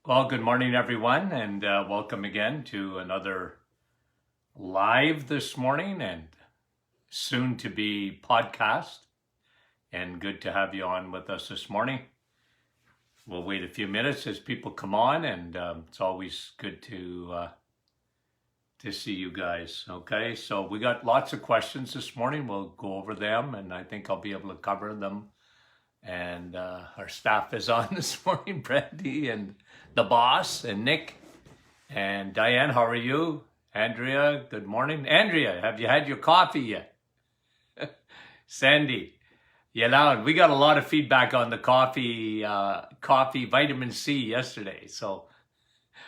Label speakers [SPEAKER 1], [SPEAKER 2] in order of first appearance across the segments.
[SPEAKER 1] Well, good morning, everyone, and welcome again to another live this morning and soon to be podcast. And good to have you on with us this morning. We'll wait a few minutes as people come on, and it's always good to see you guys. Okay, so we got lots of questions this morning. We'll go over them, and I think I'll be able to cover them. And our staff is on this morning, Brandy and the boss and Nick and Diane. How are you? Andrea, good morning. Andrea, have you had your coffee yet? Sandy, loud. We got a lot of feedback on the coffee vitamin C yesterday. So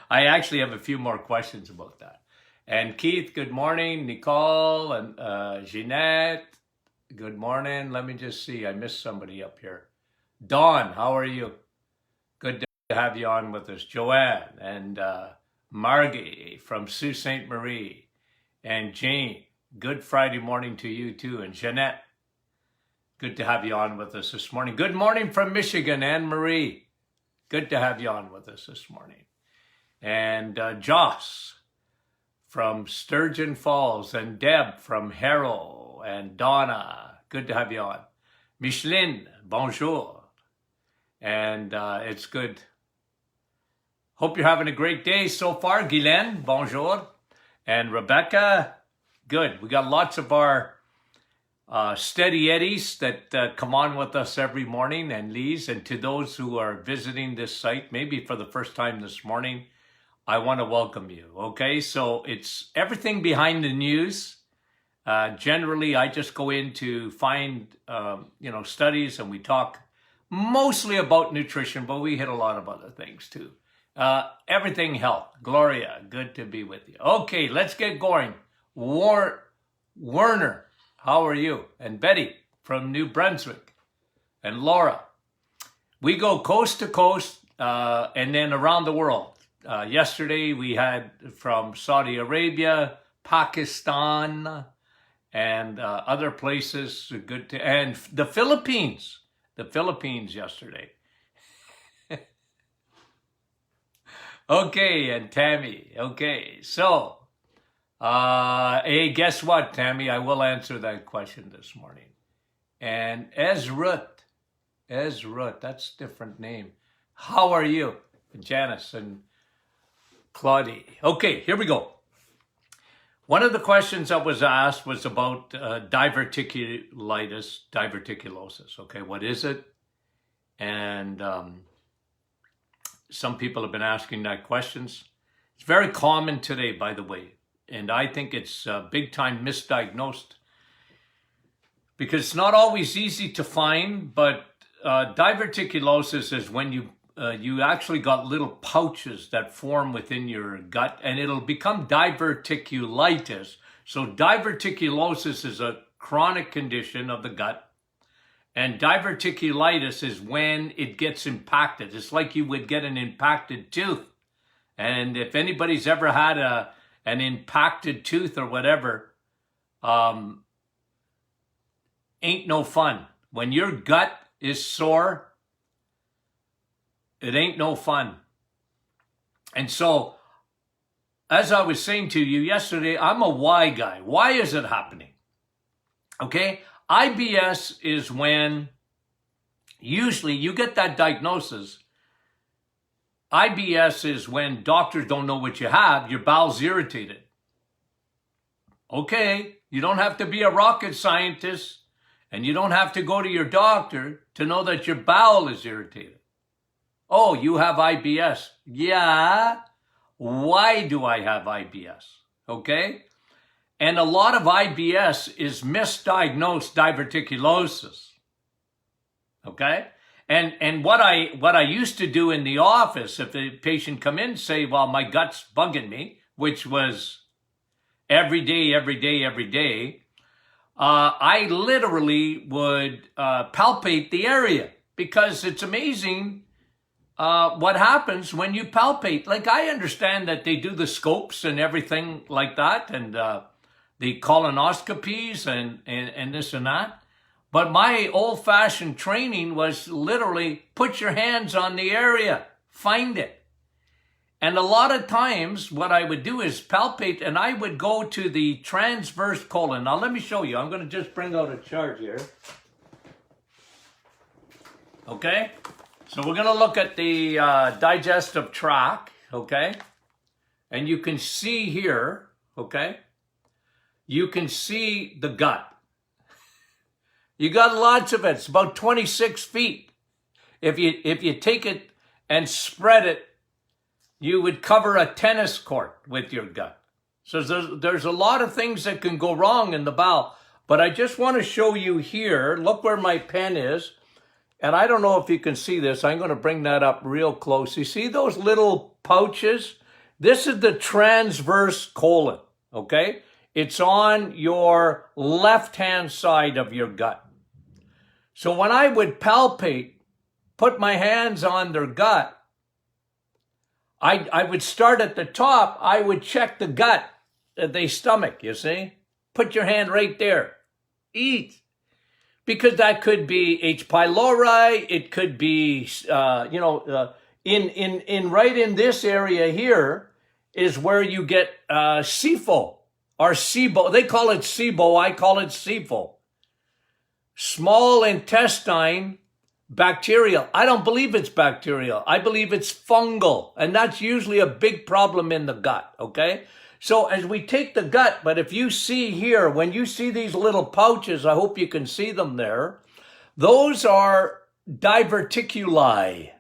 [SPEAKER 1] I actually have a few more questions about that. And Keith, good morning. Nicole and Jeanette, good morning. Let me just see. I missed somebody up here. Dawn, how are you? Good to have you on with us. Joanne and Margie from Sault Ste. Marie. And Jane, good Friday morning to you too. And Jeanette, good to have you on with us this morning. Good morning from Michigan, Anne Marie. Good to have you on with us this morning. And Joss from Sturgeon Falls, and Deb from Harrow, and Donna, good to have you on. Micheline, bonjour. And it's good. Hope you're having a great day so far. Guylaine, bonjour. And Rebecca, good. We got lots of our steady eddies that come on with us every morning, and Lise. And to those who are visiting this site, maybe for the first time this morning, I want to welcome you. Okay, so it's everything behind the news. Generally, I just go in to find, studies, and we talk mostly about nutrition, but we hit a lot of other things too. Everything health. Gloria, good to be with you. Okay, let's get going. Werner, how are you? And Betty from New Brunswick. And Laura. We go coast to coast and then around the world. Yesterday we had from Saudi Arabia, Pakistan, and other places. And the Philippines. The Philippines yesterday. Okay, and Tammy. Okay, so, hey, guess what, Tammy? I will answer that question this morning. And Ezrut, that's a different name. How are you? Janice and Claudie. Okay, here we go. One of the questions that was asked was about diverticulosis. Okay, what is it? And some people have been asking that questions. It's very common today, by the way, and I think it's big time misdiagnosed because it's not always easy to find. But diverticulosis is when you actually got little pouches that form within your gut, and it'll become diverticulitis. So diverticulosis is a chronic condition of the gut, and diverticulitis is when it gets impacted. It's like you would get an impacted tooth. And if anybody's ever had an impacted tooth or whatever, ain't no fun. When your gut is sore, it ain't no fun. And so, as I was saying to you yesterday, I'm a why guy. Why is it happening? Okay? IBS is when usually you get that diagnosis. IBS is when doctors don't know what you have. Your bowel's irritated. Okay, you don't have to be a rocket scientist, and you don't have to go to your doctor to know that your bowel is irritated. Oh, you have IBS. Yeah. Why do I have IBS? Okay. And a lot of IBS is misdiagnosed diverticulosis. Okay. And what I used to do in the office, if the patient come in and say, well, my gut's bugging me, which was every day, I literally would palpate the area, because it's amazing what happens when you palpate. Like, I understand that they do the scopes and everything like that, and the colonoscopies and this and that. But my old-fashioned training was literally put your hands on the area, find it. And a lot of times what I would do is palpate, and I would go to the transverse colon. Now let me show you. I'm going to just bring out a chart here. Okay? So we're going to look at the digestive tract, okay? And you can see here, okay? You can see the gut. You got lots of it. It's about 26 feet. If you take it and spread it, you would cover a tennis court with your gut. So there's a lot of things that can go wrong in the bowel. But I just want to show you here. Look where my pen is. And I don't know if you can see this. I'm going to bring that up real close. You see those little pouches? This is the transverse colon, okay? It's on your left-hand side of your gut. So when I would palpate, put my hands on their gut, I would start at the top. I would check the gut, the stomach, you see? Put your hand right there. Eat. Because that could be H. pylori. It could be, right in this area here is where you get SIFO or SIBO. They call it SIBO. I call it SIFO. Small intestine bacterial. I don't believe it's bacterial. I believe it's fungal. And that's usually a big problem in the gut, okay? So as we take the gut, but if you see here, when you see these little pouches, I hope you can see them there, those are diverticuli.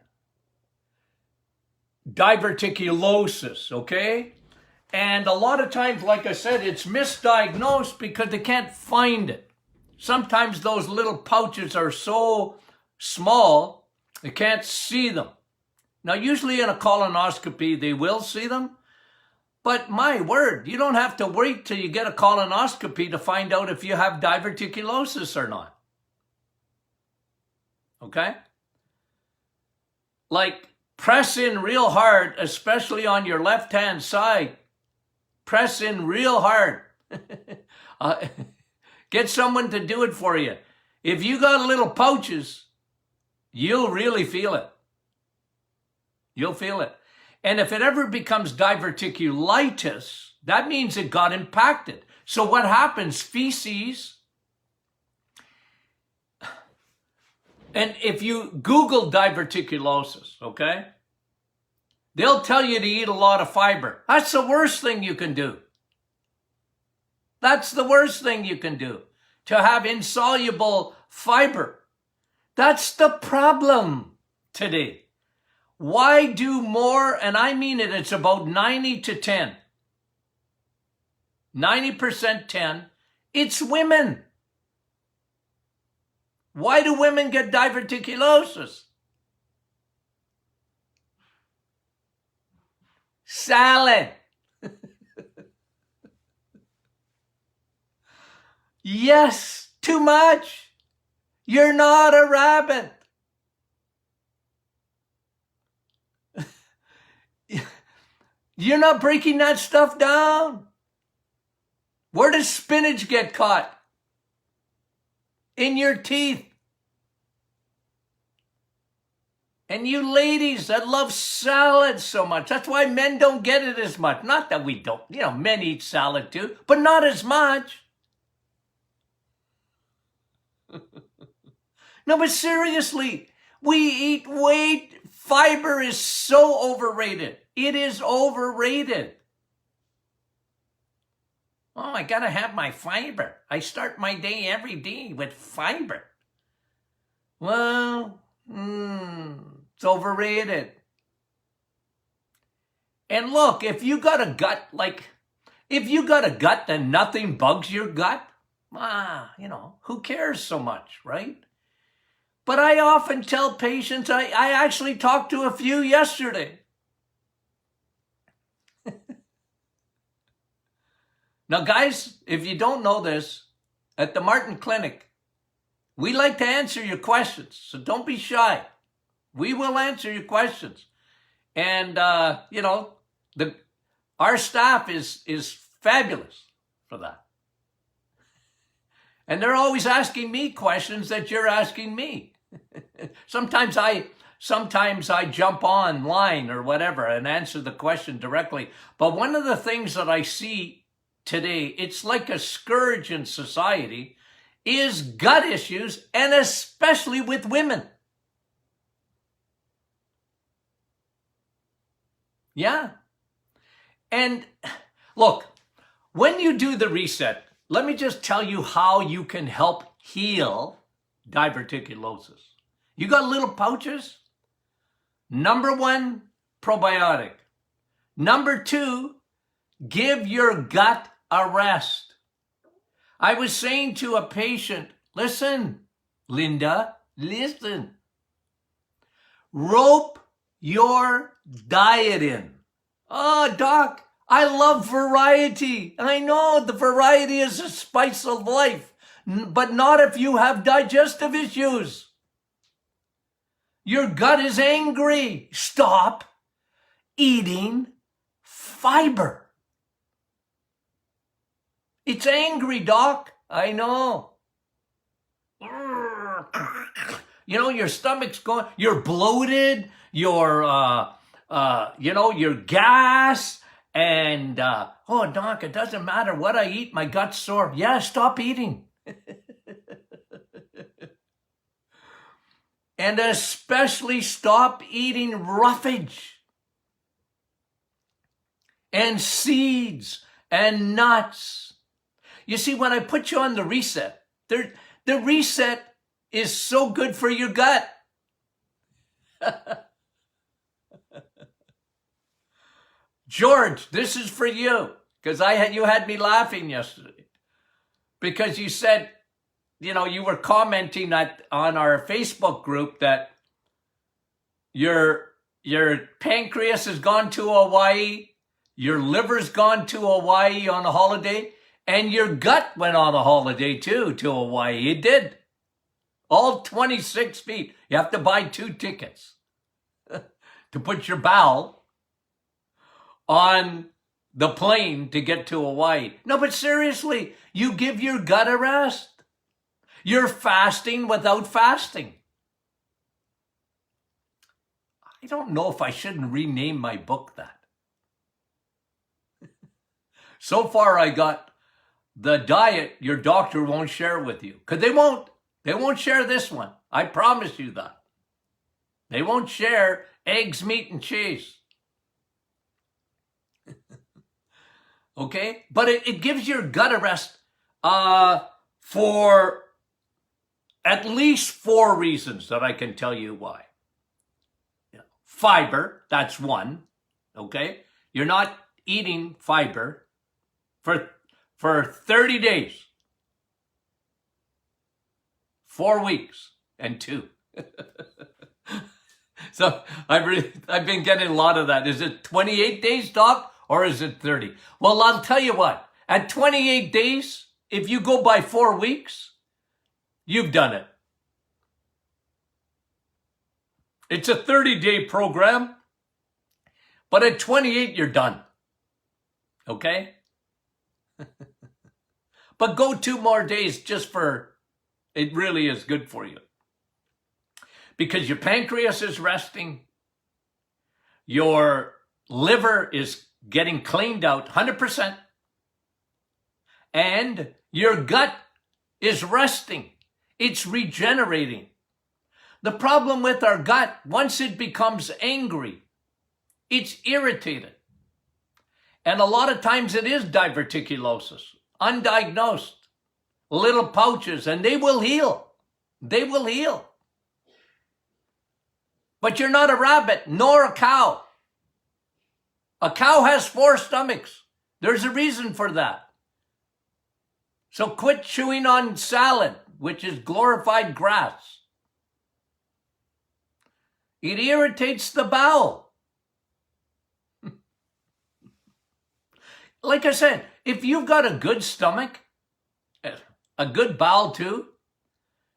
[SPEAKER 1] Diverticulosis, okay? And a lot of times, like I said, it's misdiagnosed because they can't find it. Sometimes those little pouches are so small, they can't see them. Now, usually in a colonoscopy, they will see them. But my word, you don't have to wait till you get a colonoscopy to find out if you have diverticulosis or not. Okay? Like, press in real hard, especially on your left-hand side. Press in real hard. Get someone to do it for you. If you got little pouches, you'll really feel it. You'll feel it. And if it ever becomes diverticulitis, that means it got impacted. So what happens? Feces. And if you Google diverticulosis, okay, they'll tell you to eat a lot of fiber. That's the worst thing you can do. That's the worst thing you can do, to have insoluble fiber. That's the problem today. Why do more? And I mean it, it's about 90 to 10. 90% 10. It's women. Why do women get diverticulosis? Salad. Yes, too much. You're not a rabbit. You're not breaking that stuff down. Where does spinach get caught? In your teeth. And you ladies that love salad so much, that's why men don't get it as much. Not that we don't, men eat salad too, but not as much. No, but seriously, we eat fiber is so overrated. It is overrated. Oh, I gotta have my fiber. I start my day every day with fiber. Well, it's overrated. And look, if you got a gut, then nothing bugs your gut. Who cares so much, right? But I often tell patients, I actually talked to a few yesterday. Now, guys, if you don't know this, at the Martin Clinic, we like to answer your questions, so don't be shy. We will answer your questions. And, our staff is fabulous for that. And they're always asking me questions that you're asking me. Sometimes I sometimes I jump online or whatever and answer the question directly. But one of the things that I see today, it's like a scourge in society, is gut issues, and especially with women. Yeah. And look, when you do the reset, let me just tell you how you can help heal diverticulosis. You got little pouches? Number 1, probiotic. Number 2, give your gut a rest. I was saying to a patient, listen, Linda, listen. Rope your diet in. Oh, doc, I love variety. And I know the variety is the spice of life, but not if you have digestive issues. Your gut is angry. Stop eating fiber. It's angry, doc. I know. You know, your stomach's going, you're bloated, you're gas, and, oh, doc, it doesn't matter what I eat, my gut's sore. Yeah, stop eating. And especially stop eating roughage and seeds and nuts. You see, when I put you on the reset, the reset is so good for your gut. George, this is for you, because you had me laughing yesterday, because you said, you know, you were commenting on our Facebook group that your pancreas has gone to Hawaii, your liver's gone to Hawaii on a holiday, and your gut went on a holiday too to Hawaii. It did. All 26 feet. You have to buy 2 tickets to put your bowel on the plane to get to Hawaii. No, but seriously, you give your gut a rest. You're fasting without fasting. I don't know if I shouldn't rename my book that. So far, I got the diet your doctor won't share with you. Because they won't. They won't share this one. I promise you that. They won't share eggs, meat, and cheese. Okay? But it gives your gut a rest for at least 4 reasons that I can tell you why. Fiber, that's one. Okay? You're not eating fiber for 30 days. 4 weeks and 2. So I've been getting a lot of that. Is it 28 days, doc, or is it 30? Well, I'll tell you what. At 28 days, if you go by 4 weeks, you've done it. It's a 30-day program, but at 28, you're done. Okay? But go 2 more days just for, it really is good for you. Because your pancreas is resting, your liver is getting cleaned out 100%, and your gut is resting. It's regenerating. The problem with our gut, once it becomes angry, it's irritated. And a lot of times it is diverticulosis, undiagnosed, little pouches, and they will heal. They will heal. But you're not a rabbit, nor a cow. A cow has 4 stomachs. There's a reason for that. So quit chewing on salad, which is glorified grass. It irritates the bowel. Like I said, if you've got a good stomach, a good bowel too,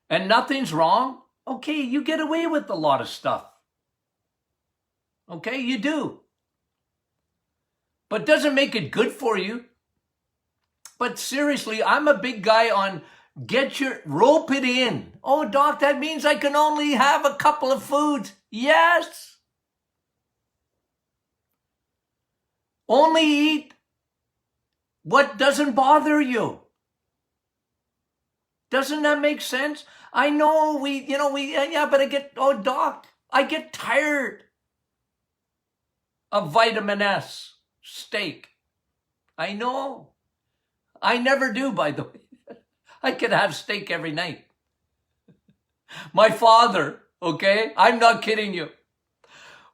[SPEAKER 1] and nothing's wrong, okay, you get away with a lot of stuff. Okay, you do. But doesn't make it good for you. But seriously, I'm a big guy on rope it in. Oh, doc, that means I can only have a couple of foods. Yes. Only eat what doesn't bother you. Doesn't that make sense? I know but doc, I get tired of vitamin S steak. I know. I never do, by the way. I can have steak every night. My father, okay? I'm not kidding you.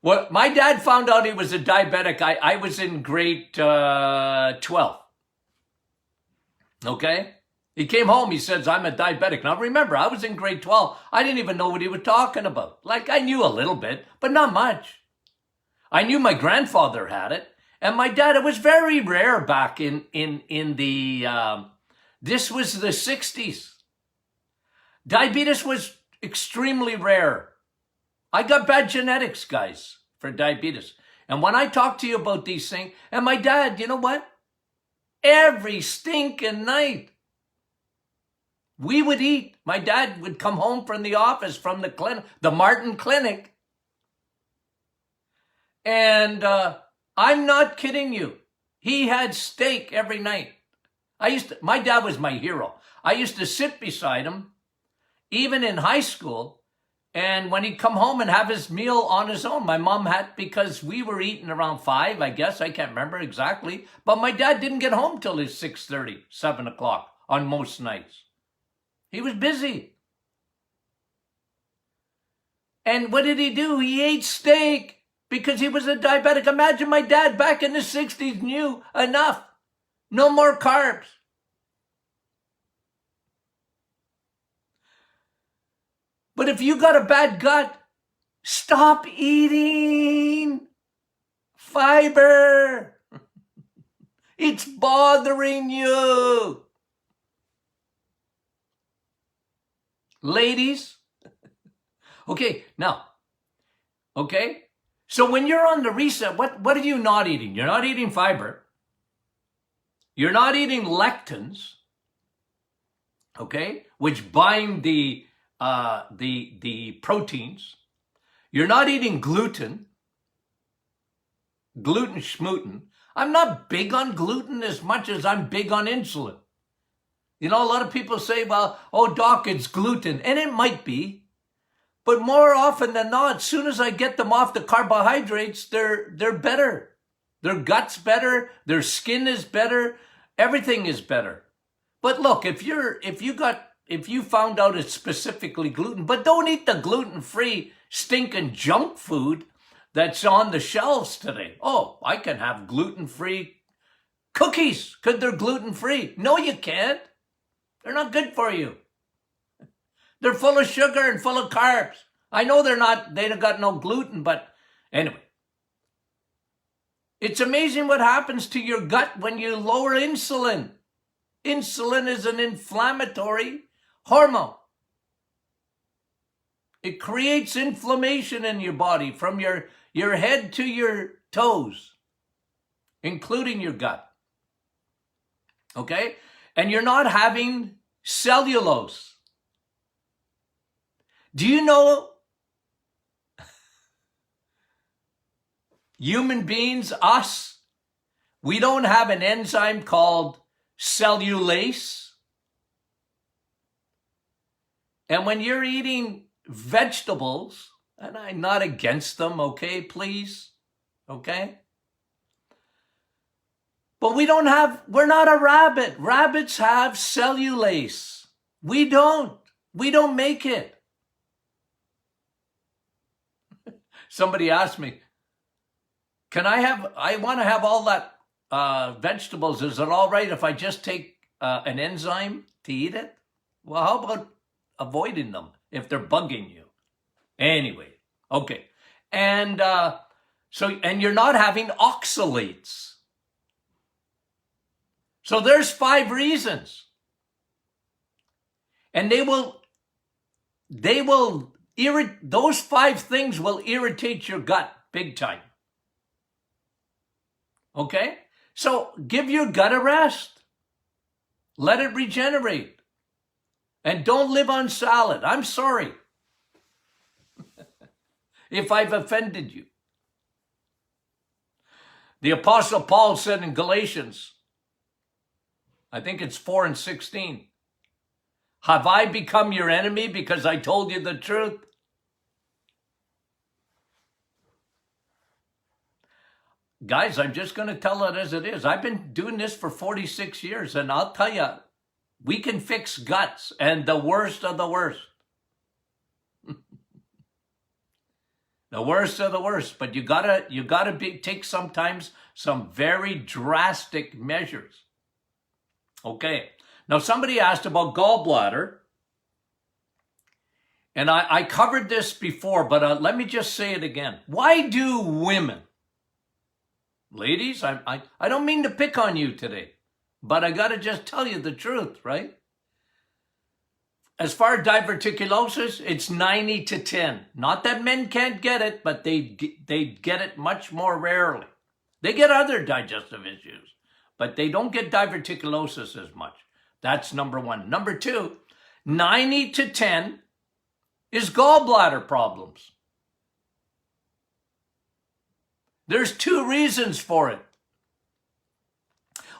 [SPEAKER 1] Well, my dad found out he was a diabetic. I was in grade 12. Okay? He came home, he says, I'm a diabetic. Now remember, I was in grade 12. I didn't even know what he was talking about. Like, I knew a little bit, but not much. I knew my grandfather had it. And my dad, it was very rare back in the, this was the 60s. Diabetes was extremely rare. I got bad genetics, guys, for diabetes. And when I talk to you about these things, and my dad, you know what? Every stinking night, we would eat. My dad would come home from the office, from the clinic, the Martin Clinic. And I'm not kidding you. He had steak every night. My dad was my hero. I used to sit beside him, even in high school. And when he'd come home and have his meal on his own, my mom had, because we were eating around 5, I guess, I can't remember exactly. But my dad didn't get home till his 6:30, 7 o'clock on most nights. He was busy. And what did he do? He ate steak because he was a diabetic. Imagine my dad back in the 60s knew enough. No more carbs. But if you got a bad gut, stop eating fiber. It's bothering you. Ladies. Okay, now. Okay? So when you're on the reset, what are you not eating? You're not eating fiber. You're not eating lectins. Okay? Which bind the proteins. You're not eating gluten. Gluten schmooten. I'm not big on gluten as much as I'm big on insulin. You know, a lot of people say, well, oh, doc, it's gluten. And it might be. But more often than not, as soon as I get them off the carbohydrates, they're better. Their gut's better. Their skin is better. Everything is better. But look, if you found out it's specifically gluten, but don't eat the gluten-free stinking junk food that's on the shelves today. Oh, I can have gluten-free cookies because they're gluten-free. No, you can't. They're not good for you. They're full of sugar and full of carbs. I know they don't got no gluten, but anyway. It's amazing what happens to your gut when you lower insulin. Insulin is an inflammatory hormone. It creates inflammation in your body from your head to your toes, including your gut. Okay? And you're not having cellulose. Do you know human beings, us, we don't have an enzyme called cellulase? And when you're eating vegetables, and I'm not against them, okay, please, okay? But we're not a rabbit. Rabbits have cellulase. We don't make it. Somebody asked me, I want to have all that vegetables. Is it all right if I just take an enzyme to eat it? Well, how about avoiding them if they're bugging you? Anyway, okay. And and you're not having oxalates. So there's 5 reasons. And those 5 things will irritate your gut big time. Okay? So give your gut a rest. Let it regenerate. And don't live on salad. I'm sorry. if I've offended you. The Apostle Paul said in Galatians, I think it's 4:16, have I become your enemy because I told you the truth? Guys, I'm just going to tell it as it is. I've been doing this for 46 years, and I'll tell you, we can fix guts and the worst of the worst. The worst of the worst, but you gotta take sometimes some very drastic measures. Okay, now somebody asked about gallbladder, and I covered this before, but let me just say it again. Why do women, ladies, I don't mean to pick on you today, but I gotta just tell you the truth, right? As far as diverticulosis, it's 90-10. Not that men can't get it, but they get it much more rarely. They get other digestive issues, but they don't get diverticulosis as much. That's number one. Number two, 90-10 is gallbladder problems. There's two reasons for it.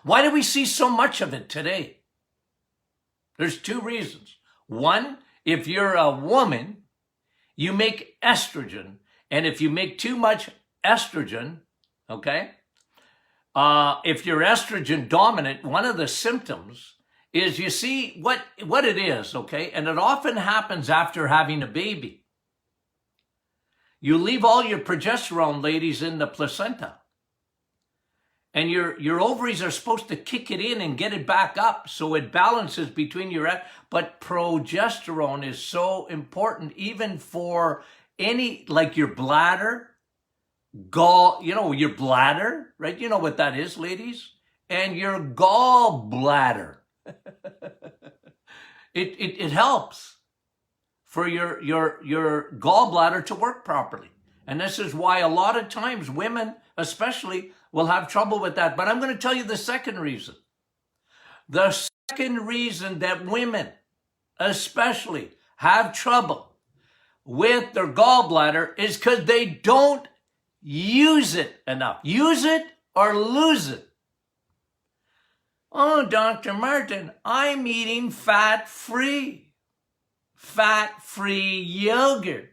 [SPEAKER 1] Why do we see so much of it today? There's two reasons. One, if you're a woman, you make estrogen. And if you make too much estrogen, okay, if you're estrogen dominant, one of the symptoms is, you see what it is, okay? And it often happens after having a baby. You leave all your progesterone, ladies, in the placenta. And your ovaries are supposed to kick it in and get it back up so it balances between but progesterone is so important even for any, like your bladder, your bladder, right? You know what that is, ladies? And your gallbladder. It helps for your gallbladder to work properly. And this is why a lot of times women, especially, will have trouble with that. But I'm going to tell you the second reason. The second reason that women, especially, have trouble with their gallbladder is because they don't use it enough. Use it or lose it. Oh, Dr. Martin, I'm eating fat-free yogurt.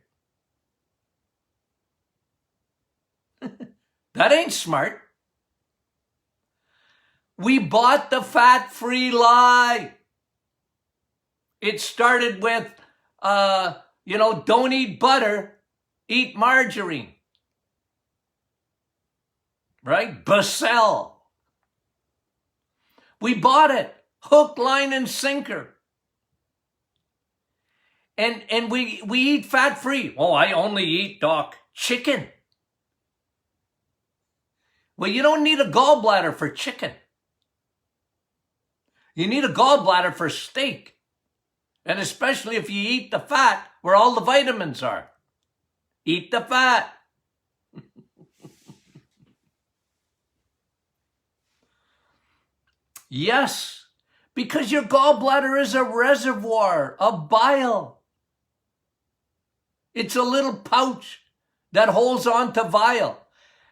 [SPEAKER 1] That ain't smart. We bought the fat-free lie. It started with, don't eat butter, eat margarine. Right? Basel. We bought it. Hook, line, and sinker. And we eat fat-free. Oh, I only eat, Doc, chicken. Well, you don't need a gallbladder for chicken. You need a gallbladder for steak. And especially if you eat the fat where all the vitamins are. Eat the fat. Yes, because your gallbladder is a reservoir of bile. It's a little pouch that holds on to bile.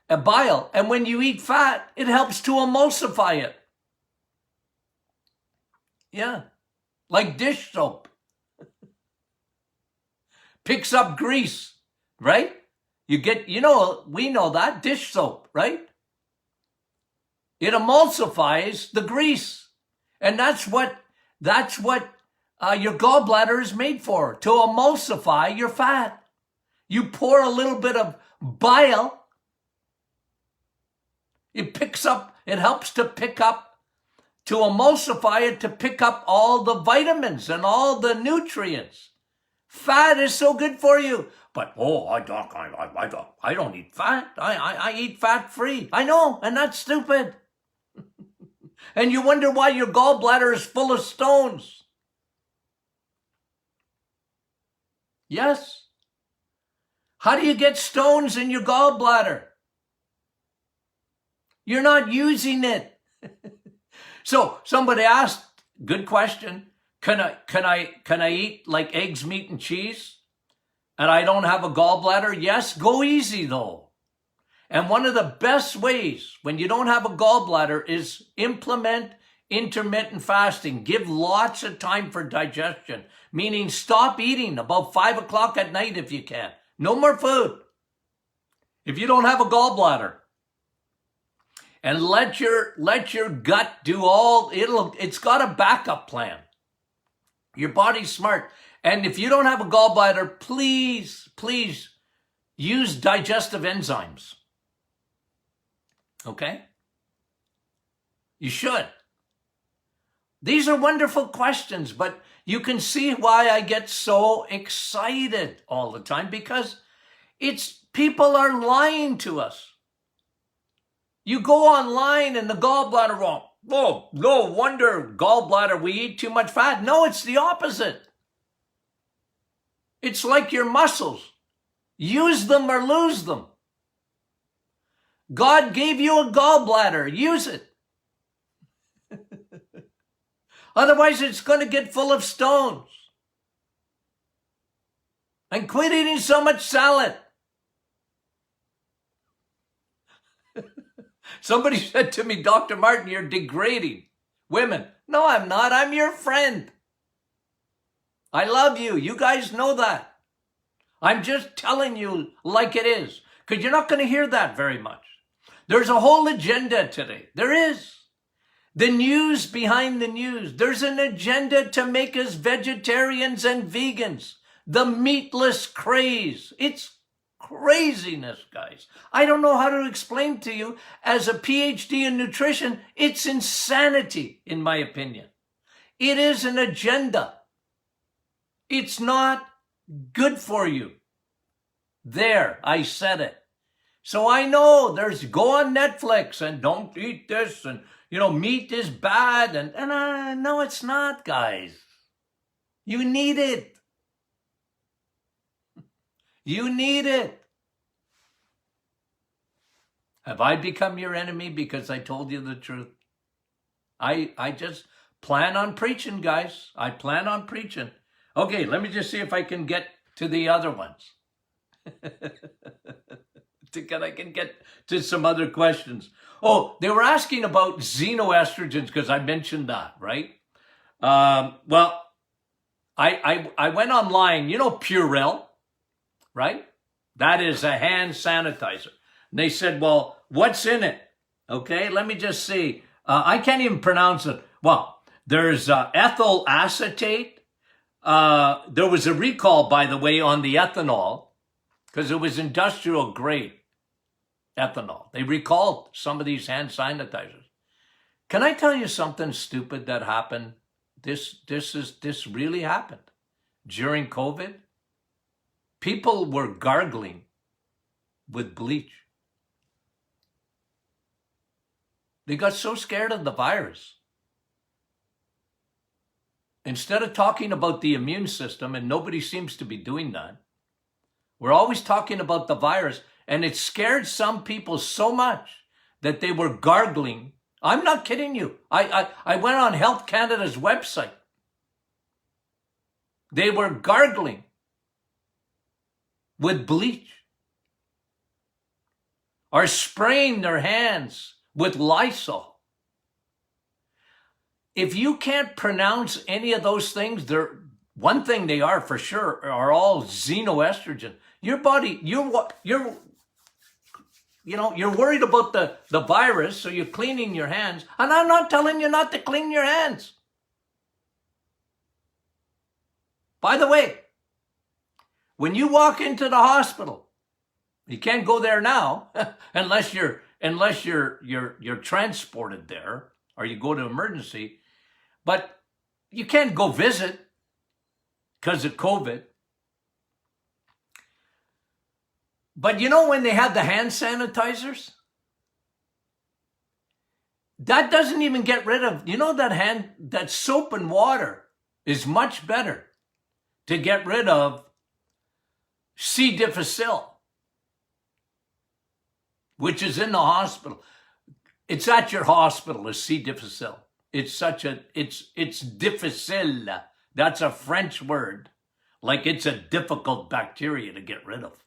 [SPEAKER 1] And when you eat fat, it helps to emulsify it. Yeah, like dish soap. Picks up grease, right? We know that, dish soap, right? It emulsifies the grease. And that's what your gallbladder is made for, to emulsify your fat. You pour a little bit of bile. It helps to pick up, to emulsify it, to pick up all the vitamins and all the nutrients. Fat is so good for you. But, I don't eat fat. I eat fat-free. I know, and that's stupid. And you wonder why your gallbladder is full of stones. Yes. How do you get stones in your gallbladder? You're not using it. So somebody asked, good question, can I eat like eggs, meat, and cheese? and I don't have a gallbladder, yes, go easy though. And one of the best ways when you don't have a gallbladder is implement intermittent fasting. Give lots of time for digestion, meaning stop eating about 5 o'clock at night if you can. No more food. If you don't have a gallbladder, and let your gut do all, it's got a backup plan. Your body's smart. And if you don't have a gallbladder, please use digestive enzymes. Okay? You should. These are wonderful questions, but you can see why I get so excited all the time, because people are lying to us. You go online and the gallbladder, oh, no wonder gallbladder, we eat too much fat. No, it's the opposite. It's like your muscles. Use them or lose them. God gave you a gallbladder. Use it. Otherwise, it's going to get full of stones. And quit eating so much salad. Somebody said to me, Dr. Martin, you're degrading women. No, I'm not. I'm your friend. I love you. You guys know that. I'm just telling you like it is, because you're not going to hear that very much. There's a whole agenda today. There is. The news behind the news. There's an agenda to make us vegetarians and vegans. The meatless craze. It's craziness, guys. I don't know how to explain to you. As a PhD in nutrition, it's insanity, in my opinion. It is an agenda. It's not good for you. There, I said it. So I know go on Netflix and don't eat this, and meat is bad, and no, it's not, guys. You need it. You need it. Have I become your enemy because I told you the truth? I just plan on preaching, guys. I plan on preaching. Okay, let me just see if I can get to the other ones. I can get to some other questions. Oh, they were asking about xenoestrogens because I mentioned that, right? Well, I went online, Purell, right? That is a hand sanitizer. And they said, well, what's in it? Okay, let me just see. I can't even pronounce it. Well, there's ethyl acetate. There was a recall, by the way, on the ethanol because it was industrial grade ethanol. They recalled some of these hand sanitizers. Can I tell you something stupid that happened? This really happened during COVID. People were gargling with bleach. They got so scared of the virus. Instead of talking about the immune system, and nobody seems to be doing that, we're always talking about the virus, and it scared some people so much that they were gargling. I'm not kidding you. I went on Health Canada's website. They were gargling with bleach or spraying their hands with Lysol. If you can't pronounce any of those things, one thing they are for sure are all xenoestrogen. Your body, you're worried about the virus, so you're cleaning your hands. And I'm not telling you not to clean your hands. By the way, when you walk into the hospital, you can't go there now unless you're transported there or you go to emergency. But you can't go visit because of COVID. But when they have the hand sanitizers, that doesn't even get rid of, that soap and water is much better to get rid of C. difficile, which is in the hospital. It's at your hospital, a C. difficile. It's difficile. That's a French word, like it's a difficult bacteria to get rid of.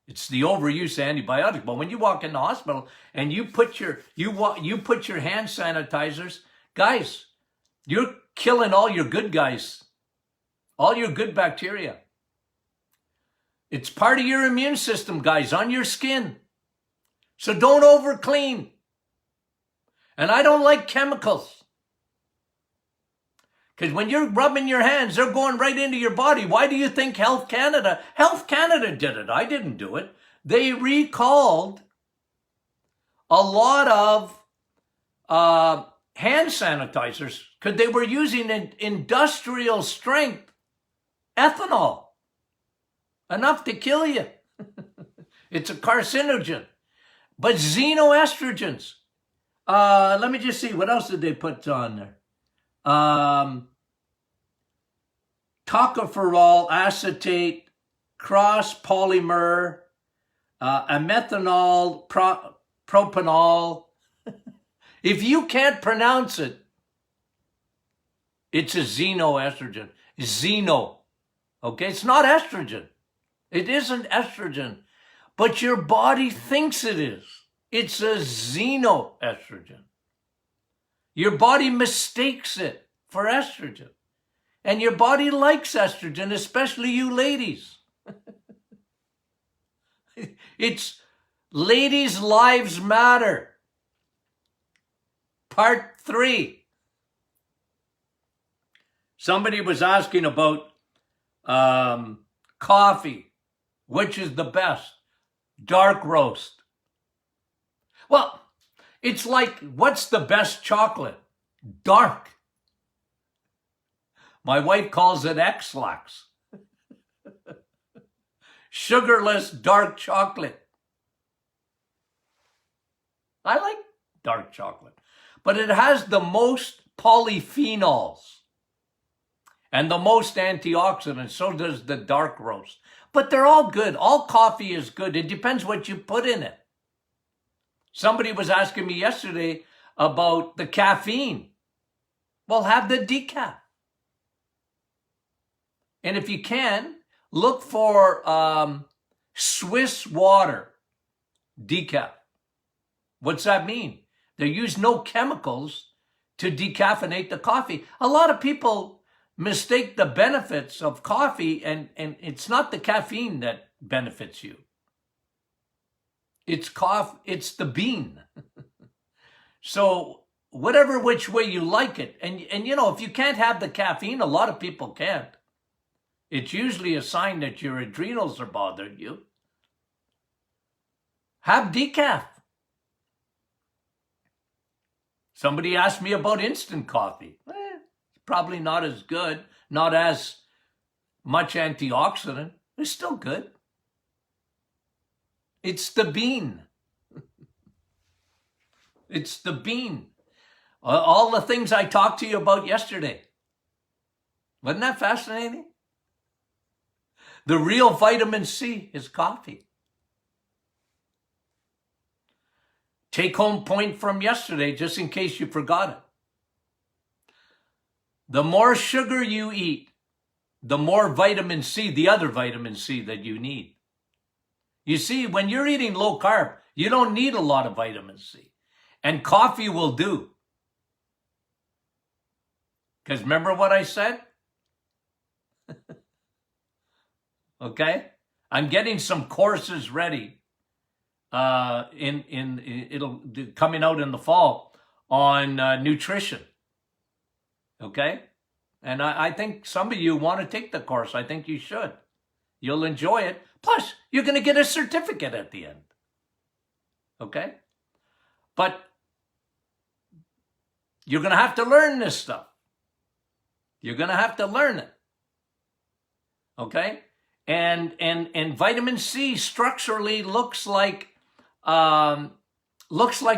[SPEAKER 1] It's the overuse of antibiotics. But when you walk in the hospital and you put your hand sanitizers, guys, you're killing all your good guys, all your good bacteria. It's part of your immune system, guys, on your skin. So don't over clean. And I don't like chemicals. Because when you're rubbing your hands, they're going right into your body. Why do you think Health Canada did it? I didn't do it. They recalled a lot of hand sanitizers because they were using industrial strength ethanol. Enough to kill you. It's a carcinogen. But xenoestrogens. Let me just see. What else did they put on there? Tocopherol acetate, cross polymer, methanol, propanol. If you can't pronounce it, it's a xenoestrogen. Xeno. Okay, it's not estrogen. It isn't estrogen, but your body thinks it is. It's a xenoestrogen. Your body mistakes it for estrogen. And your body likes estrogen, especially you ladies. It's Ladies' Lives Matter. Part 3. Somebody was asking about coffee. Which is the best? Dark roast. Well, it's like, what's the best chocolate? Dark. My wife calls it X-Lax. Sugarless dark chocolate. I like dark chocolate, but it has the most polyphenols and the most antioxidants. So does the dark roast. But they're all good. All coffee is good. It depends what you put in it. Somebody was asking me yesterday about the caffeine. Well, have the decaf. And if you can, look for Swiss water decaf. What's that mean? They use no chemicals to decaffeinate the coffee. A lot of people mistake the benefits of coffee, and it's not the caffeine that benefits you. It's the bean. So whatever which way you like it, and you know, if you can't have the caffeine, a lot of people can't. It's usually a sign that your adrenals are bothering you. Have decaf. Somebody asked me about instant coffee. It's probably not as good, not as much antioxidant. It's still good. It's the bean. It's the bean. All the things I talked to you about yesterday. Wasn't that fascinating? The real vitamin C is coffee. Take home point from yesterday, just in case you forgot it. The more sugar you eat, the more vitamin C, the other vitamin C that you need. You see, when you're eating low carb, you don't need a lot of vitamin C. And coffee will do. Because remember what I said? Okay? I'm getting some courses ready. It'll coming out in the fall on nutrition. Okay? And I think some of you want to take the course. I think you should. You'll enjoy it. Plus, you're going to get a certificate at the end. Okay? But you're going to have to learn this stuff. You're going to have to learn it. Okay? And vitamin C structurally looks like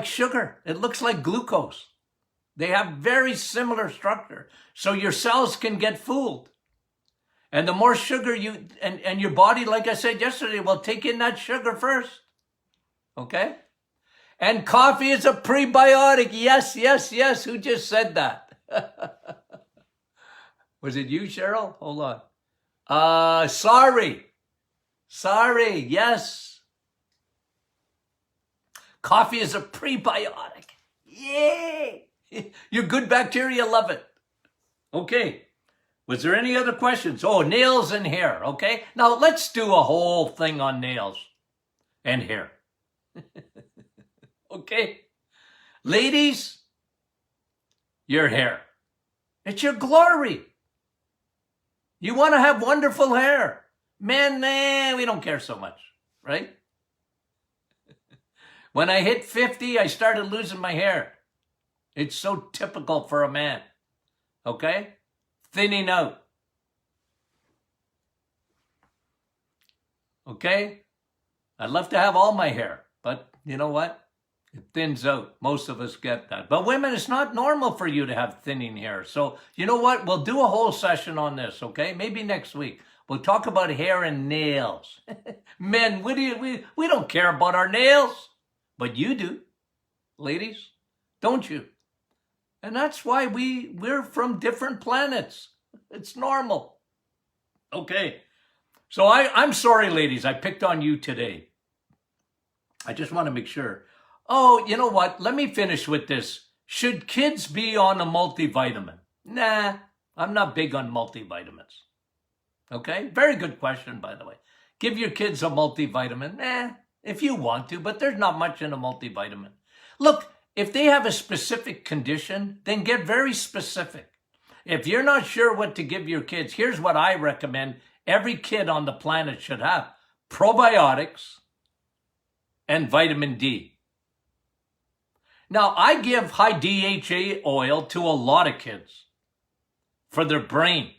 [SPEAKER 1] sugar. It looks like glucose. They have very similar structure. So your cells can get fooled. And the more sugar you, and your body, like I said yesterday, will take in that sugar first. Okay? And coffee is a prebiotic. Yes, yes, yes. Who just said that? Was it you, Cheryl? Hold on. Sorry. Yes. Coffee is a prebiotic. Yay! Your good bacteria love it. Okay. Was there any other questions? Oh, nails and hair. Okay. Now let's do a whole thing on nails and hair. Okay. Ladies, your hair. It's your glory. You want to have wonderful hair. Men, we don't care so much, right? When I hit 50, I started losing my hair. It's so typical for a man, okay? Thinning out. Okay? I'd love to have all my hair, but you know what? It thins out. Most of us get that. But women, it's not normal for you to have thinning hair. So you know what? We'll do a whole session on this, okay? Maybe next week. We'll talk about hair and nails. Men, we don't care about our nails. But you do, ladies, don't you? And that's why we're from different planets. It's normal. Okay. So I'm sorry, ladies, I picked on you today. I just want to make sure. Oh, you know what? Let me finish with this. Should kids be on a multivitamin? Nah, I'm not big on multivitamins. Okay? Very good question, by the way. Give your kids a multivitamin? Nah, if you want to, but there's not much in a multivitamin. Look, if they have a specific condition, then get very specific. If you're not sure what to give your kids, here's what I recommend every kid on the planet should have. Probiotics and vitamin D. Now, I give high DHA oil to a lot of kids for their brain.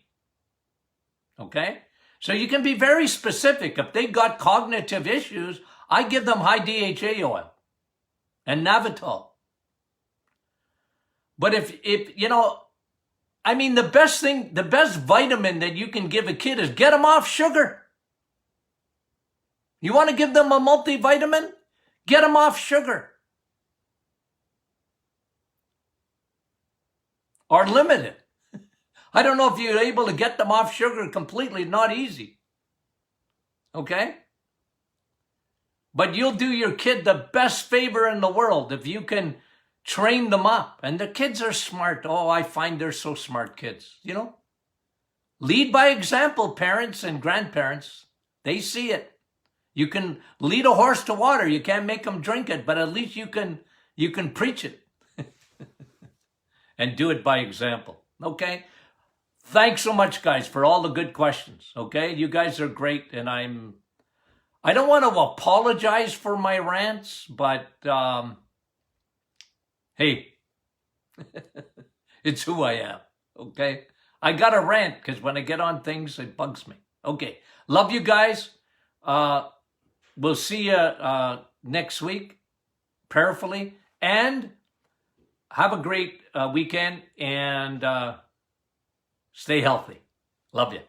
[SPEAKER 1] Okay? So you can be very specific. If they got cognitive issues, I give them high DHA oil and Navital. But if you know, I mean, the best vitamin that you can give a kid is get them off sugar. You want to give them a multivitamin? Get them off sugar. Or limit it. I don't know if you're able to get them off sugar completely. Not easy. Okay? But you'll do your kid the best favor in the world if you can train them up. And the kids are smart. Oh, I find they're so smart, kids. You know? Lead by example, parents and grandparents. They see it. You can lead a horse to water. You can't make them drink it, but at least you can preach it. And do it by example. Okay? Thanks so much, guys, for all the good questions. Okay? You guys are great, and I don't want to apologize for my rants, but hey, it's who I am. Okay? I got to rant because when I get on things, it bugs me. Okay. Love you guys. We'll see you next week, prayerfully, and have a great weekend and stay healthy. Love you.